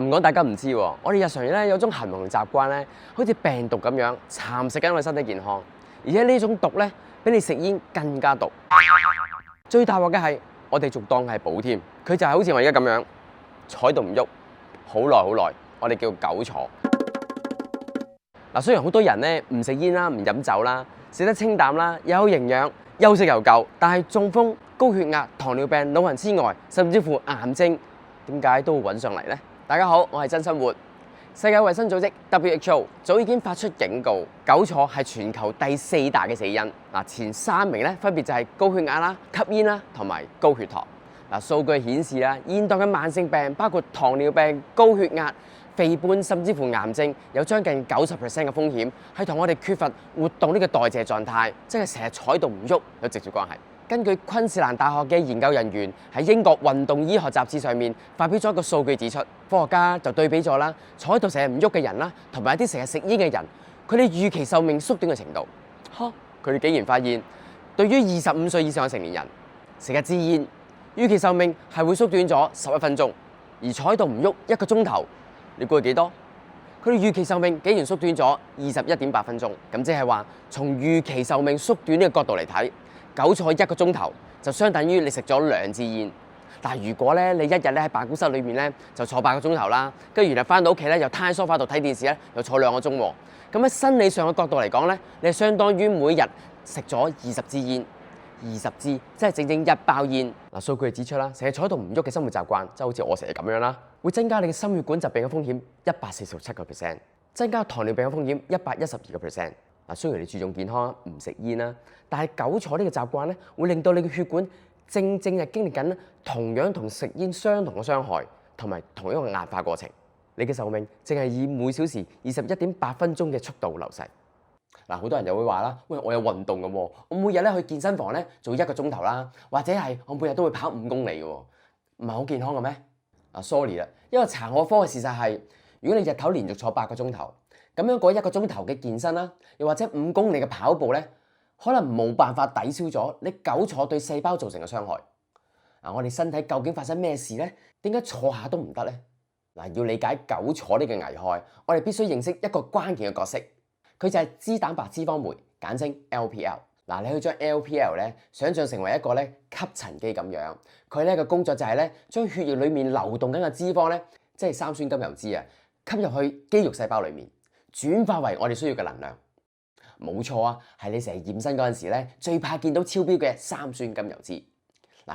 唔講大家唔知喎，我哋日常咧有種行為習慣咧，好似病毒咁樣蠶食緊我哋身體健康，而且呢種毒咧比你食煙更加毒。最大鑊嘅係，我哋仲當係寶添，佢就係好似我而家咁樣坐喺度唔喐，好耐好耐，我哋叫久坐。雖然好多人咧唔食煙啦，唔飲酒啦，食得清淡啦，又有營養，休息又夠，但係中風、高血壓、糖尿病、老人痴呆，甚至乎癌症，點解都會揾上嚟呢？大家好，我係真生活。世界衛生組織 WHO 早已經發出警告，久坐係全球第4大嘅死因。前3名咧分別就係高血壓啦、吸煙啦同埋高血糖。數據顯示啦，現代嘅慢性病包括糖尿病、高血壓、肥胖甚至乎癌症，有將近90% 嘅風險係同我哋缺乏活動呢個代謝狀態，即係成日坐喺度唔喐有直接關係。根據昆士蘭大學嘅研究人員喺英國運動醫學雜誌上面發表咗一個數據指出，科學家就對比咗啦，坐喺度成日唔喐嘅人啦，同埋一啲成日食煙嘅人，佢哋預期壽命縮短嘅程度。佢哋竟然發現，對於25歲以上嘅成年人，成日支煙，預期壽命係會縮短咗11分鐘，而坐喺度唔喐1個鐘頭，你估係幾多？佢哋預期壽命竟然縮短咗21.8分鐘。咁即係話，從預期壽命縮短呢個角度嚟睇，久坐1個鐘頭就相等於你食咗2支煙。如果咧你一日咧喺辦公室裏面咧就坐8個鐘頭啦，跟住然後翻到屋企咧又攤喺梳化度睇電視咧又坐2個鐘喎。咁喺生理上嘅角度嚟講咧，你係相當於每日食咗20支煙，20支即係整整1包煙。數據指出啦，成日坐喺度唔喐嘅生活習慣，即係好似我成日咁樣啦，會增加你嘅心血管疾病嘅風險147%，增加糖尿病嘅風險112%。雖然你注重健康唔食煙啦，但係久坐呢個習慣咧，會令到你嘅血管正係經歷緊同樣同食煙相同嘅傷害，同埋同一個硬化過程。你嘅壽命淨係以每小時21.8分鐘嘅速度流逝。好多人又會話啦，喂，我有運動嘅喎，我每日咧去健身房咧做1個鐘頭啦，或者係我每日都會跑5公里嘅喎，唔係好健康嘅咩？sorry 啦，因為查我科嘅事實係，如果你日頭連續坐8個鐘頭，咁樣嗰1個鐘頭嘅健身啦，又或者5公里嘅跑步咧，可能冇辦法抵消咗你久坐對細胞造成嘅傷害。我哋身體究竟發生咩事咧？點解坐下都唔得咧？要理解久坐呢個危害，我哋必須認識一個關鍵嘅角色，佢就係脂蛋白脂肪酶，簡稱 LPL。你可以將 LPL 咧想像成為一個咧吸塵機咁樣，佢咧嘅工作就係咧將血液裡面流動緊嘅脂肪咧，即係三酸甘油脂啊，吸入去肌肉細胞裡面，轉化為我哋需要嘅能量。冇錯啊，係你成日驗身嗰陣時咧，最怕見到超標嘅三酸甘油脂。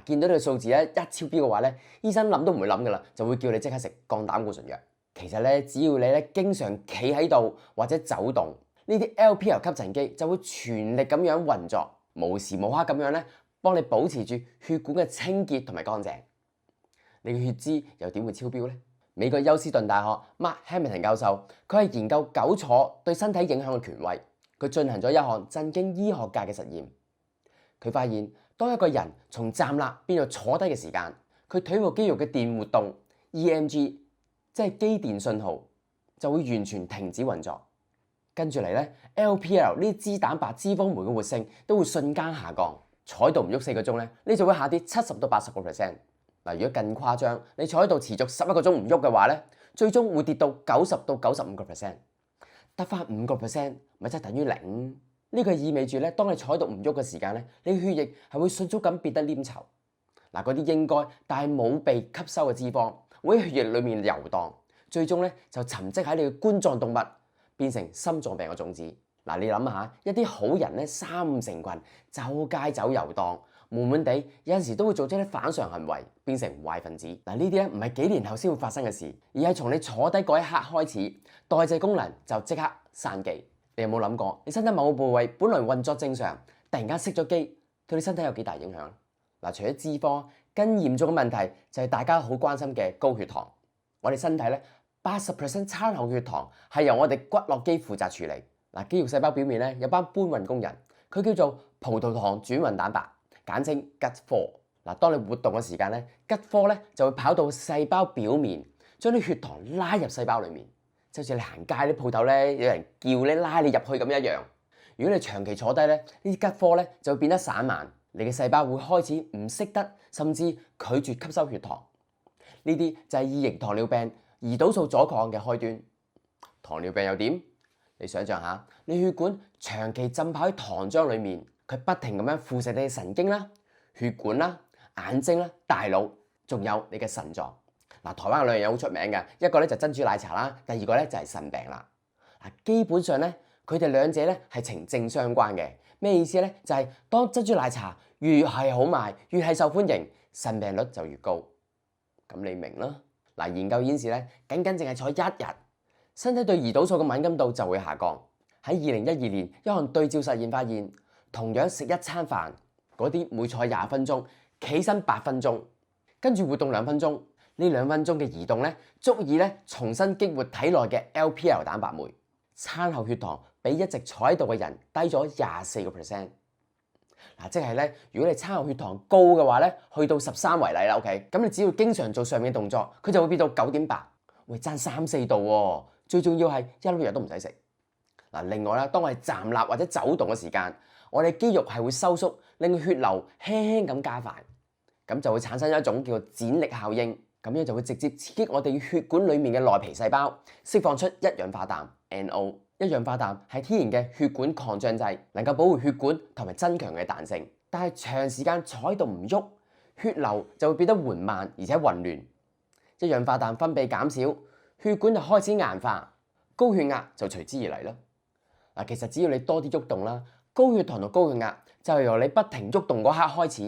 見到呢個數字咧一超標嘅話咧，醫生諗都唔會諗噶啦，就會叫你即刻食降膽固醇藥。其實咧，只要你咧經常企喺度或者走動，呢啲 LPL 吸塵機就會全力咁樣運作，無時無刻咁樣咧幫你保持住血管嘅清潔同埋乾淨。你嘅血脂又點會超標呢？美國休斯頓大學 Mark Hamilton 教授，佢係研究久坐對身體影響嘅權威，佢進行咗一項震驚醫學界嘅實驗。佢發現，當一個人從站立變到坐低嘅時間，佢腿部肌肉嘅電活動 EMG， 即係肌電信號，就會完全停止運作。跟住嚟咧 ，LPL 呢啲脂蛋白脂肪酶嘅活性都會瞬間下降。坐喺度唔喐4個鐘咧，你就會下跌70到80%。如果更誇張，你坐喺度持續11個鐘唔喐嘅話咧，最終會跌到90到95%，得返5%，咪即係等於0。呢個意味住咧，當你坐喺度唔喐嘅時間咧，你嘅血液係會迅速咁變得黏稠。嗰啲應該但係冇被吸收嘅脂肪，會喺血液裡面遊蕩，最終咧就沉積喺你嘅冠狀動脈，變成心臟病嘅種子。你諗下，一啲好人咧3、5成群，周街走遊蕩，悶悶地，有陣時都會做出啲反常行為，變成壞分子。呢啲咧唔係幾年後先會發生嘅事，而係從你坐低嗰一刻開始，代謝功能就即刻閂機。你有冇諗過，你身體某個部位本來運作正常，突然間熄咗機，對你身體有幾大影響？除咗脂肪，更嚴重嘅問題就係大家好關心嘅高血糖。我哋身體咧80% 餐後血糖係由我哋骨骼肌負責處理。肌肉細胞表面咧有班搬運工人，佢叫做葡萄糖轉運蛋白，簡稱 GUT4。當你活動嘅時間咧，GUT4咧就會跑到細胞表面，將啲血糖拉入細胞裡面。就好似你行街啲鋪頭咧，有人叫你拉你入去咁一樣。如果你長期坐低咧，呢啲GUT4咧就會變得散漫，你嘅細胞會開始唔識得，甚至拒絕吸收血糖。呢啲就係二型糖尿病胰島素阻抗嘅開端。糖尿病又點？你想象下，你血管長期浸泡喺糖漿裡面，佢不停咁樣腐蝕你嘅神經啦、血管啦、眼睛啦、大腦，仲有你嘅腎臟。嗱，台灣有兩樣嘢好出名嘅，一個咧就珍珠奶茶啦，第二個咧就係腎病啦。嗱，基本上咧，佢哋兩者咧係呈正相關嘅。咩意思咧？就係當珍珠奶茶越係好賣，越係受歡迎，腎病率就越高。咁你明啦。嗱，研究顯示咧，僅淨係坐1日，身體對胰島素嘅敏感度就會下降。喺2012年，一項對照實驗發現，同樣食一餐飯，嗰啲每坐20分鐘，企身8分鐘，跟住活動2分鐘，呢2分鐘嘅移動咧，足以咧重新激活體內嘅 LPL 蛋白酶。餐後血糖比一直坐喺度嘅人低咗24%。嗱，即係咧，如果你餐後血糖高嘅話咧，去到13為例啦 ，OK， 咁你只要經常做上面嘅動作，佢就會變到9.8，喂，爭3-4度喎。最重要係一日都唔使食。嗱，另外啦，當我哋站立或者走動嘅時間，我哋肌肉係會收縮，令血流輕輕咁加快，咁就會產生一種叫做剪力效應，咁樣就會直接刺激我哋血管裡面嘅內皮細胞，釋放出一氧化氮 NO。一氧化氮係天然嘅血管擴張劑，能夠保護血管同埋增強嘅彈性。但係長時間坐喺度唔喐，血流就會變得緩慢而且混亂，一氧化氮分泌減少，血管就開始硬化，高血壓就隨之而嚟啦。嗱，其實只要你多啲喐動啦，高血糖同高血壓就係由你不停喐動嗰刻開始，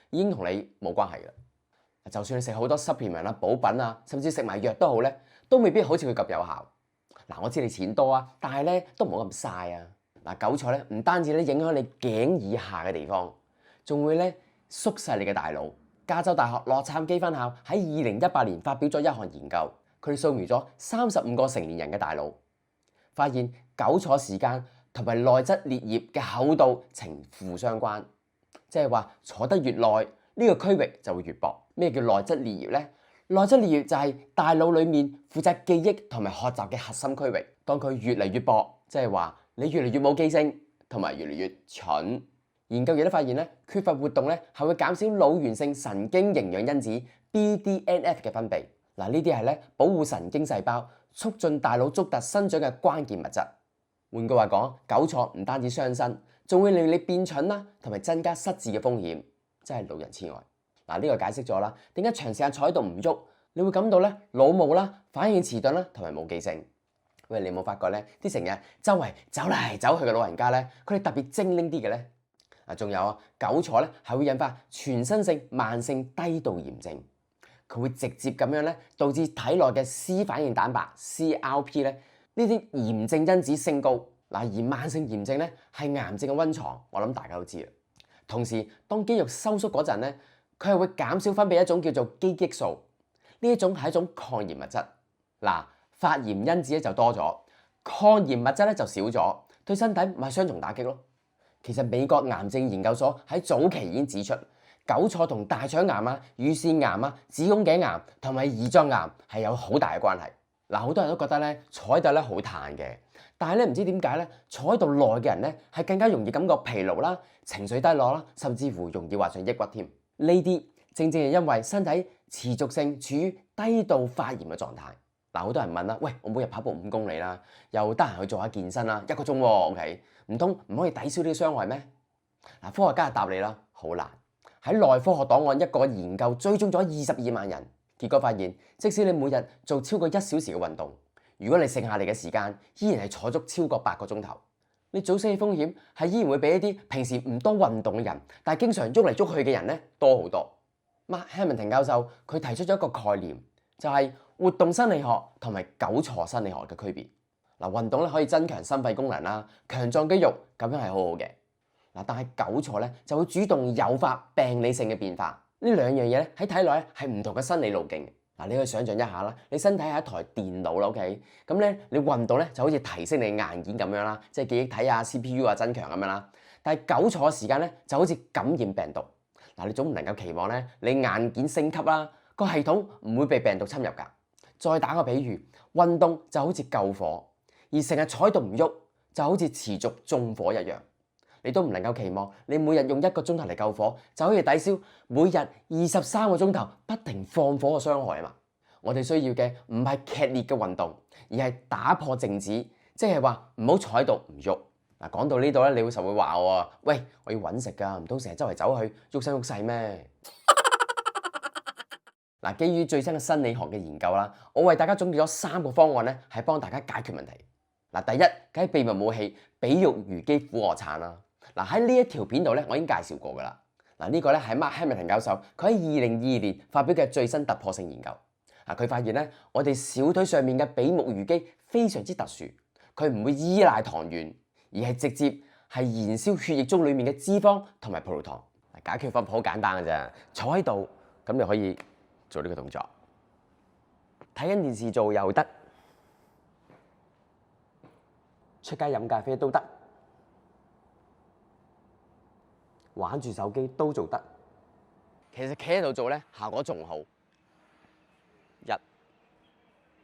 已經同你冇關係㗎。就算你食好多 supplement 啦、補品啊，甚至食埋藥都好咧，都未必好似佢咁有效。嗱，我知你錢多啊，但係咧都唔好咁嘥啊！嗱，韭菜咧唔單止咧影響你頸以下嘅地方，仲會咧縮細你嘅大腦。加州大學洛杉磯分校喺2018年發表咗一項研究，佢哋掃描咗35個成年人嘅大腦，發現久坐時間同埋內質裂葉嘅厚度呈負相關，即係話坐得越耐，呢個區域就會越薄。咩叫內質裂葉咧？內質裂葉就係大腦裡面負責記憶同埋學習嘅核心區域。當佢越嚟越薄，即係話你越嚟越冇記性，同埋越嚟越蠢。研究亦都發現咧，缺乏活動咧係會減少腦源性神經營養因子 BDNF 嘅分泌。嗱，呢啲係咧保護神經細胞、促進大腦觸突生長嘅關鍵物質。換句話講，久坐唔單止傷身，仲會令你變蠢啦，同埋增加失智嘅風險，真係老人痴呆。嗱，呢個解釋咗啦，點解長時間坐喺度唔喐，你會感到咧腦霧啦、反應遲鈍啦，同埋冇記性。喂，你有冇發覺咧？啲成日周圍走嚟走去嘅老人家咧，佢哋特別精靈啲嘅咧。仲有啊，久坐咧係會引發全身性慢性低度炎症，佢會直接咁樣咧導致體內嘅 C 反應蛋白 CRP 咧呢啲炎症因子升高。嗱，而慢性炎症咧係癌症嘅溫床，我諗大家都知啦。同時，當肌肉收縮嗰陣咧，佢係會減少分泌一種叫做肌激素，呢一種係一種抗炎物質。嗱，發炎因子咧就多咗，抗炎物質咧就少咗，對身體咪雙重打擊咯。其實美國癌症研究所喺早期已經指出，久坐同大腸癌啊、乳腺癌啊、子宮頸癌同埋胰臟癌係有好大嘅關係。嗱，好多人都覺得咧坐喺度咧好嘆嘅，但係咧唔知點解咧坐喺度耐嘅人咧係更加容易感覺疲勞啦、情緒低落啦，甚至乎容易患上抑鬱添。呢啲正係因為身體持續性處於低度發炎嘅狀態。嗱，好多人問啦，喂，我每日跑步5公里啦，又得閒去做下健身啦，1個鐘喎，OK，唔通唔可以抵消呢啲傷害咩？嗱，科學家就答你啦，好難。喺內科學檔案一個研究追蹤咗22萬人，結果發現，即使你每日做超過1小時嘅運動，如果你剩下嚟嘅時間依然係坐足超過8個鐘頭，你早死嘅風險係依然會比一啲平時唔多運動嘅人，但係經常喐嚟喐去嘅人咧多好多。Mark Hamilton 教授佢提出咗一個概念，就係活動生理學同埋久坐生理學嘅區別。嗱，運動咧可以增強心肺功能啦，強壯肌肉，咁樣係好好嘅。嗱，但係久坐咧就會主動誘發病理性嘅變化。呢兩樣嘢咧喺體內咧係唔同嘅生理路徑。嗱，你可以想象一下啦，你身體係一台電腦啦 ，OK， 咁咧你運動咧就好似提升你硬件咁樣啦，即係記憶體啊、CPU 啊增強咁樣啦。但係久坐嘅時間咧就好似感染病毒。嗱，你總唔能夠期望咧你硬件升級啦，個系統唔會被病毒侵入㗎。再打個比喻，運動就好似救火，而成日坐喺度唔喐就好似持續縱火一樣。你都唔能夠期望你每日用1個鐘頭嚟救火，就可以抵消每日23個鐘頭不停放火嘅傷害啊嘛！我哋需要嘅唔係劇烈嘅運動，而係打破靜止，即係話唔好坐喺度唔喐。嗱，講到呢度咧，你會話我喂，我要揾食㗎，唔通成日周圍走去喐身喐勢咩？嗱，基於最新嘅生理學嘅研究啦，我為大家總結咗3個方案咧，係幫大家解決問題。嗱，第一，梗係秘密武器比肉魚肌俯臥撐啦。嗱，喺呢一條片度咧，我已經介紹過㗎啦。嗱，呢個咧係 Mark Hamilton 教授佢喺2022年發表嘅最新突破性研究。嗱，佢發現咧，我哋小腿上面嘅比目魚肌非常之特殊，佢唔會依賴糖原，而係直接係燃燒血液中裡面嘅脂肪同埋葡萄糖。解決方法好簡單嘅啫，坐喺度咁就可以做呢個動作，睇緊電視做又得，出街飲咖啡都得，玩住手機都做得。其實企喺度做咧，效果仲好。1、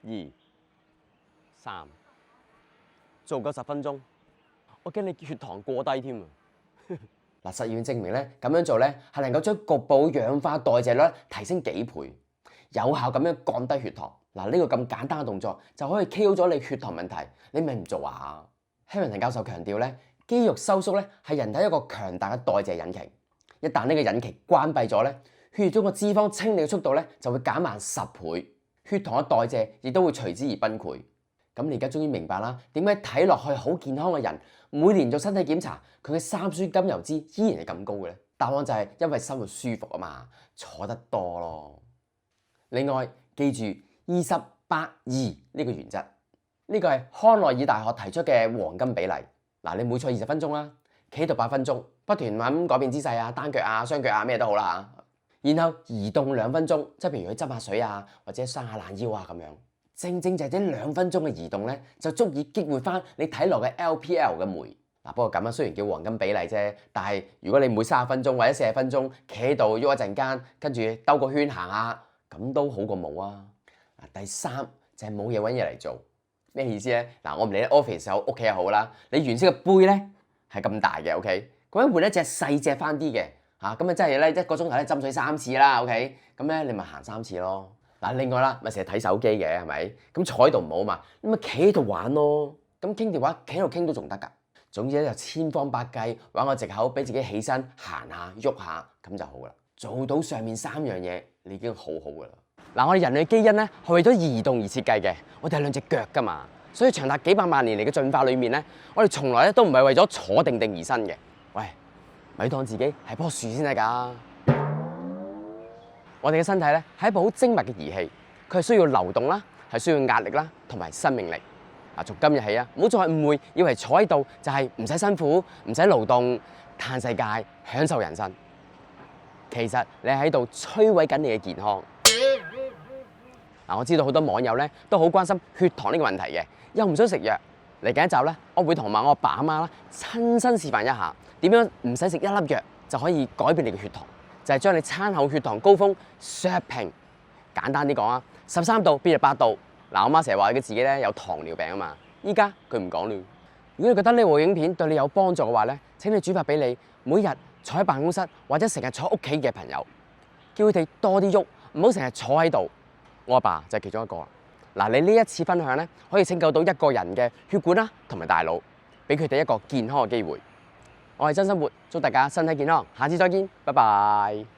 2、3，做夠10分鐘，我驚你血糖過低添啊！嗱，實驗證明咧，咁樣做咧係能夠將局部氧化代謝率提升幾倍，有效咁樣降低血糖。嗱，呢個咁簡單嘅動作就可以 KO 咗你血糖問題，你咪唔做啊？Hamilton 教授強調咧，肌肉收縮咧係人體一個強大嘅代謝引擎，一旦呢個引擎關閉咗咧，血液中嘅脂肪清理嘅速度咧就會減慢10倍，血糖嘅代謝亦都會隨之而崩潰。咁你而家終於明白啦，點解睇落去好健康嘅人，每年做身體檢查，佢嘅三酸甘油脂依然係咁高嘅咧？答案就係因為生活舒服啊嘛，坐得多咯。另外，記住20-8-2呢個原則，呢個係康奈爾大學提出嘅黃金比例。嗱，你每坐20分鐘啦，企喺度8分鐘，不斷咁改變姿勢啊，單腳啊、雙腳啊，咩都好啦嚇。然後移動2分鐘，即係譬如去斟下水啊，或者伸下懶腰啊咁樣。正正就係呢2分鐘嘅移動咧，就足以激活翻你體內嘅 LPL 嘅酶。嗱，不過咁樣雖然叫黃金比例啫，但係如果你每30分鐘或者40分鐘企喺度喐一陣間，跟住兜個圈行下，咁都好過冇啊！第3就係冇嘢揾嘢嚟做，咩意思咧？嗱，我唔理 office 又好，屋企又好啦，你原先嘅杯咧係咁大嘅 ，OK， 咁樣換一隻細隻翻啲嘅嚇，咁啊真係咧1個鐘頭咧斟水3次啦 ，OK， 咁咧你咪行3次咯。嗱，另外啦，咪成日睇手機嘅係咪？咁坐喺度唔好嘛，咁咪企喺度玩咯。咁傾電話，企喺度傾都仲得㗎。總之咧就千方百計揾個藉口俾自己起身行下喐下，咁就好啦。做到上面3樣嘢，你已經好好㗎啦。嗱，我哋人類基因咧係為咗移動而設計嘅，我哋係2隻腳㗎嘛，所以長達幾百萬年嚟嘅進化裏面咧，我哋從來咧都唔係為咗坐定定而生嘅。喂，咪當自己係棵樹先得㗎。我哋嘅身體咧係一部好精密嘅儀器，佢係需要流動啦，係需要壓力啦，同埋生命力。嗱，從今日起啊，唔好再誤會，以為坐喺度就係唔使辛苦、唔使勞動、嘆世界、享受人生。其實你係喺度摧毀緊你嘅健康。嗱，我知道好多網友咧都好關心血糖呢個問題嘅，又唔想食藥。嚟緊一集咧，我會同埋我阿爸阿媽啦親身示範一下點樣唔使食一粒藥就可以改變你嘅血糖。就係將你餐後血糖高峰削平。簡單啲講啊，13度變到8度。嗱，我媽成日話佢自己咧有糖尿病啊嘛，依家佢唔講了。如果你覺得呢部影片對你有幫助嘅話咧，請你轉發俾你每日坐喺辦公室或者成日坐屋企嘅朋友，叫佢哋多啲喐，唔好成日坐喺度。我阿爸就係其中一個啦。嗱，你呢一次分享咧，可以拯救到一個人嘅血管啦同埋大腦，俾佢哋一個健康嘅機會。我係真生活，祝大家身體健康，下次再見，拜拜。